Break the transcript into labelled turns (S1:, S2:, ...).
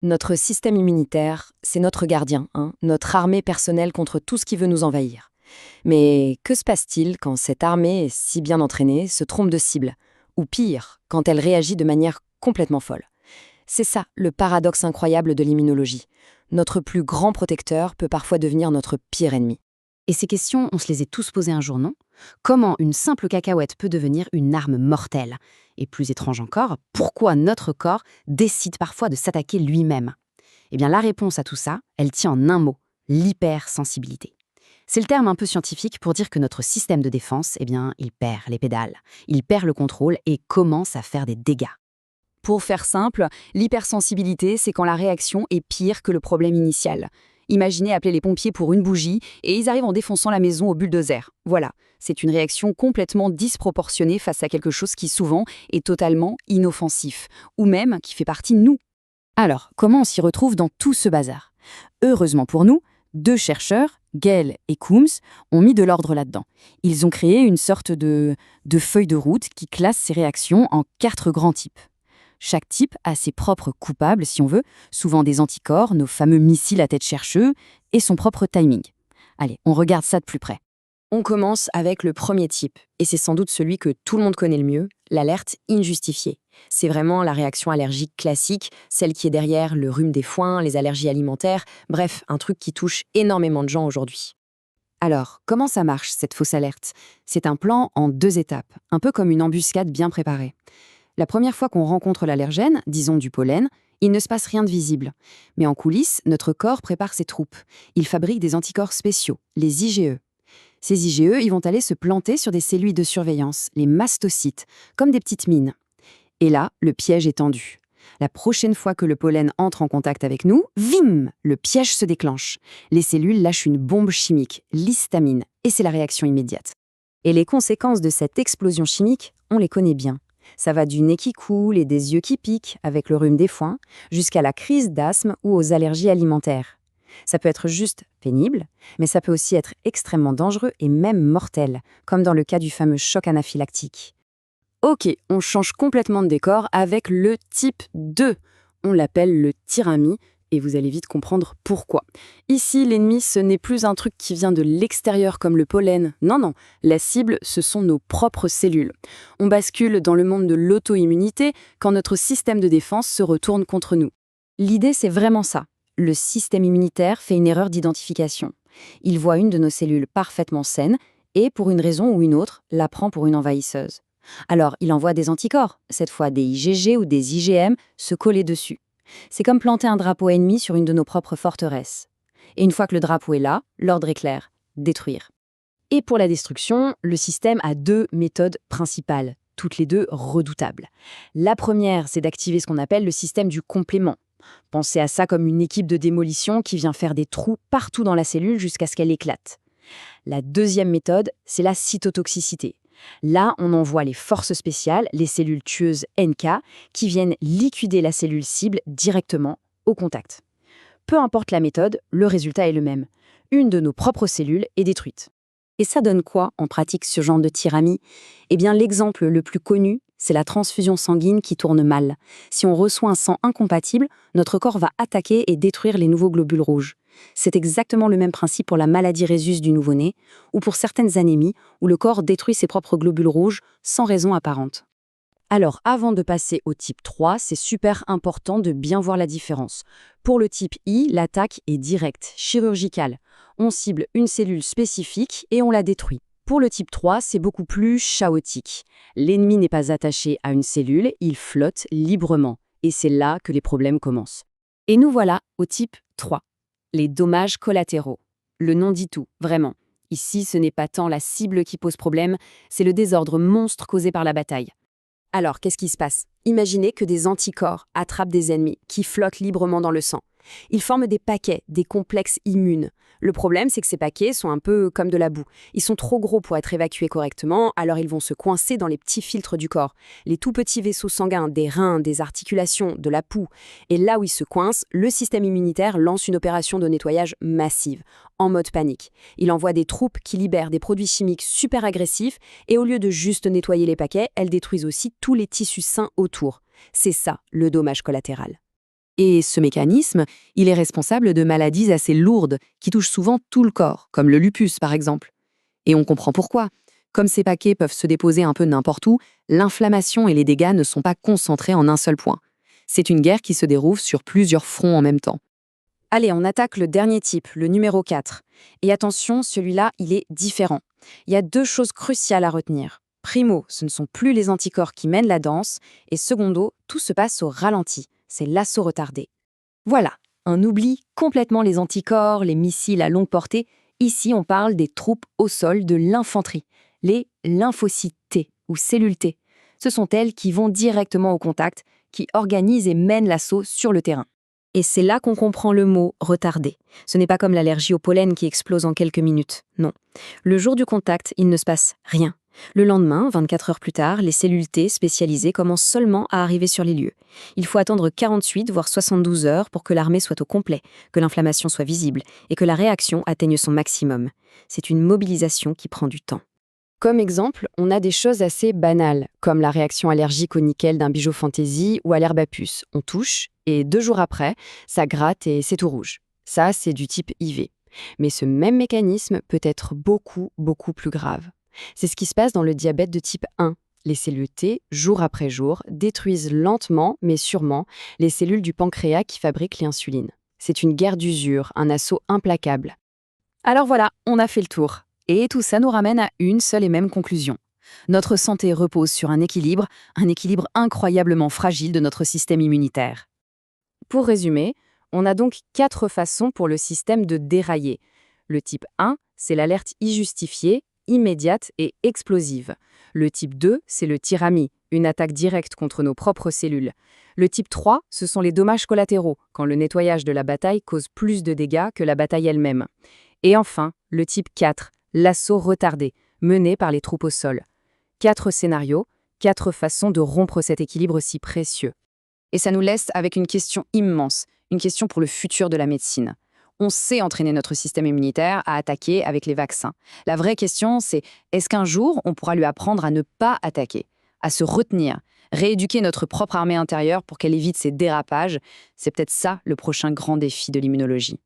S1: Notre système immunitaire, c'est notre gardien, hein, notre armée personnelle contre tout ce qui veut nous envahir. Mais que se passe-t-il quand cette armée, si bien entraînée, se trompe de cible? Ou pire, quand elle réagit de manière complètement folle? C'est ça, le paradoxe incroyable de l'immunologie. Notre plus grand protecteur peut parfois devenir notre pire ennemi.
S2: Et ces questions, on se les est tous posées un jour, non? Comment une simple cacahuète peut devenir une arme mortelle? Et plus étrange encore, pourquoi notre corps décide parfois de s'attaquer lui-même? Eh bien, la réponse à tout ça, elle tient en un mot, l'hypersensibilité. C'est le terme un peu scientifique pour dire que notre système de défense, eh bien, il perd les pédales, il perd le contrôle et commence à faire des dégâts.
S3: Pour faire simple, l'hypersensibilité, c'est quand la réaction est pire que le problème initial. Imaginez appeler les pompiers pour une bougie et ils arrivent en défonçant la maison au bulldozer. Voilà, c'est une réaction complètement disproportionnée face à quelque chose qui souvent est totalement inoffensif, ou même qui fait partie de nous.
S2: Alors, comment on s'y retrouve dans tout ce bazar? Heureusement pour nous, deux chercheurs, Gale et Coombs, ont mis de l'ordre là-dedans. Ils ont créé une sorte de feuille de route qui classe ces réactions en 4 grands types. Chaque type a ses propres coupables, si on veut, souvent des anticorps, nos fameux missiles à tête chercheuse, et son propre timing. Allez, on regarde ça de plus près.
S1: On commence avec le premier type, et c'est sans doute celui que tout le monde connaît le mieux, l'alerte injustifiée. C'est vraiment la réaction allergique classique, celle qui est derrière le rhume des foins, les allergies alimentaires, bref, un truc qui touche énormément de gens aujourd'hui.
S2: Alors, comment ça marche, cette fausse alerte? C'est un plan en 2 étapes, un peu comme une embuscade bien préparée. La première fois qu'on rencontre l'allergène, disons du pollen, il ne se passe rien de visible. Mais en coulisses, notre corps prépare ses troupes. Il fabrique des anticorps spéciaux, les IgE. Ces IgE, ils vont aller se planter sur des cellules de surveillance, les mastocytes, comme des petites mines. Et là, le piège est tendu. La prochaine fois que le pollen entre en contact avec nous, vim, le piège se déclenche. Les cellules lâchent une bombe chimique, l'histamine, et c'est la réaction immédiate.
S1: Et les conséquences de cette explosion chimique, on les connaît bien. Ça va du nez qui coule et des yeux qui piquent avec le rhume des foins, jusqu'à la crise d'asthme ou aux allergies alimentaires. Ça peut être juste pénible, mais ça peut aussi être extrêmement dangereux et même mortel, comme dans le cas du fameux choc anaphylactique.
S3: Ok, on change complètement de décor avec le type 2. On l'appelle le tyramie, et vous allez vite comprendre pourquoi. Ici, l'ennemi, ce n'est plus un truc qui vient de l'extérieur comme le pollen. Non, non, la cible, ce sont nos propres cellules. On bascule dans le monde de l'auto-immunité quand notre système de défense se retourne contre nous.
S1: L'idée, c'est vraiment ça. Le système immunitaire fait une erreur d'identification. Il voit une de nos cellules parfaitement saine et, pour une raison ou une autre, la prend pour une envahisseuse. Alors, il envoie des anticorps, cette fois des IgG ou des IgM, se coller dessus. C'est comme planter un drapeau ennemi sur une de nos propres forteresses. Et une fois que le drapeau est là, l'ordre est clair, détruire. Et pour la destruction, le système a 2 méthodes principales, toutes les 2 redoutables. La première, c'est d'activer ce qu'on appelle le système du complément. Pensez à ça comme une équipe de démolition qui vient faire des trous partout dans la cellule jusqu'à ce qu'elle éclate. La deuxième méthode, c'est la cytotoxicité. Là, on envoie les forces spéciales, les cellules tueuses NK, qui viennent liquider la cellule cible directement au contact. Peu importe la méthode, le résultat est le même. Une de nos propres cellules est détruite. Et ça donne quoi en pratique ce genre de tyramie? Eh bien, l'exemple le plus connu, c'est la transfusion sanguine qui tourne mal. Si on reçoit un sang incompatible, notre corps va attaquer et détruire les nouveaux globules rouges. C'est exactement le même principe pour la maladie Rhésus du nouveau-né ou pour certaines anémies où le corps détruit ses propres globules rouges sans raison apparente. Alors, avant de passer au type 3, c'est super important de bien voir la différence. Pour le type I, l'attaque est directe, chirurgicale. On cible une cellule spécifique et on la détruit. Pour le type 3, c'est beaucoup plus chaotique. L'ennemi n'est pas attaché à une cellule, il flotte librement. Et c'est là que les problèmes commencent. Et nous voilà au type 3. Les dommages collatéraux. Le nom dit tout, vraiment. Ici, ce n'est pas tant la cible qui pose problème, c'est le désordre monstre causé par la bataille. Alors, qu'est-ce qui se passe? Imaginez que des anticorps attrapent des ennemis qui flottent librement dans le sang. Ils forment des paquets, des complexes immunes. Le problème, c'est que ces paquets sont un peu comme de la boue. Ils sont trop gros pour être évacués correctement, alors ils vont se coincer dans les petits filtres du corps, les tout petits vaisseaux sanguins, des reins, des articulations, de la poux. Et là où ils se coincent, le système immunitaire lance une opération de nettoyage massive, en mode panique. Il envoie des troupes qui libèrent des produits chimiques super agressifs et au lieu de juste nettoyer les paquets, elles détruisent aussi tous les tissus sains autour. C'est ça, le dommage collatéral.
S2: Et ce mécanisme, il est responsable de maladies assez lourdes qui touchent souvent tout le corps, comme le lupus par exemple. Et on comprend pourquoi. Comme ces paquets peuvent se déposer un peu n'importe où, l'inflammation et les dégâts ne sont pas concentrés en un seul point. C'est une guerre qui se déroule sur plusieurs fronts en même temps.
S3: Allez, on attaque le dernier type, le numéro 4. Et attention, celui-là, il est différent. Il y a 2 choses cruciales à retenir. Primo, ce ne sont plus les anticorps qui mènent la danse. Et secondo, tout se passe au ralenti. C'est l'assaut retardé.
S1: Voilà, on oublie complètement les anticorps, les missiles à longue portée. Ici, on parle des troupes au sol de l'infanterie, les lymphocytes T ou cellules T. Ce sont elles qui vont directement au contact, qui organisent et mènent l'assaut sur le terrain. Et c'est là qu'on comprend le mot « retardé ». Ce n'est pas comme l'allergie au pollen qui explose en quelques minutes, non. Le jour du contact, il ne se passe rien. Le lendemain, 24 heures plus tard, les cellules T spécialisées commencent seulement à arriver sur les lieux. Il faut attendre 48 voire 72 heures pour que l'armée soit au complet, que l'inflammation soit visible et que la réaction atteigne son maximum. C'est une mobilisation qui prend du temps.
S3: Comme exemple, on a des choses assez banales, comme la réaction allergique au nickel d'un bijou fantaisie ou à l'herbe à puce. On touche, et 2 jours après, ça gratte et c'est tout rouge. Ça, c'est du type IV. Mais ce même mécanisme peut être beaucoup, beaucoup plus grave. C'est ce qui se passe dans le diabète de type 1. Les cellules T, jour après jour, détruisent lentement, mais sûrement, les cellules du pancréas qui fabriquent l'insuline. C'est une guerre d'usure, un assaut implacable.
S1: Alors voilà, on a fait le tour. Et tout ça nous ramène à une seule et même conclusion. Notre santé repose sur un équilibre incroyablement fragile de notre système immunitaire.
S3: Pour résumer, on a donc 4 façons pour le système de dérailler. Le type 1, c'est l'alerte injustifiée, immédiate et explosive. Le type 2, c'est le tyramie, une attaque directe contre nos propres cellules. Le type 3, ce sont les dommages collatéraux, quand le nettoyage de la bataille cause plus de dégâts que la bataille elle-même. Et enfin, le type 4, l'assaut retardé, mené par les troupes au sol. 4 scénarios, 4 façons de rompre cet équilibre si précieux. Et ça nous laisse avec une question immense, une question pour le futur de la médecine. On sait entraîner notre système immunitaire à attaquer avec les vaccins. La vraie question, c'est est-ce qu'un jour, on pourra lui apprendre à ne pas attaquer, à se retenir, rééduquer notre propre armée intérieure pour qu'elle évite ces dérapages? C'est peut-être ça le prochain grand défi de l'immunologie.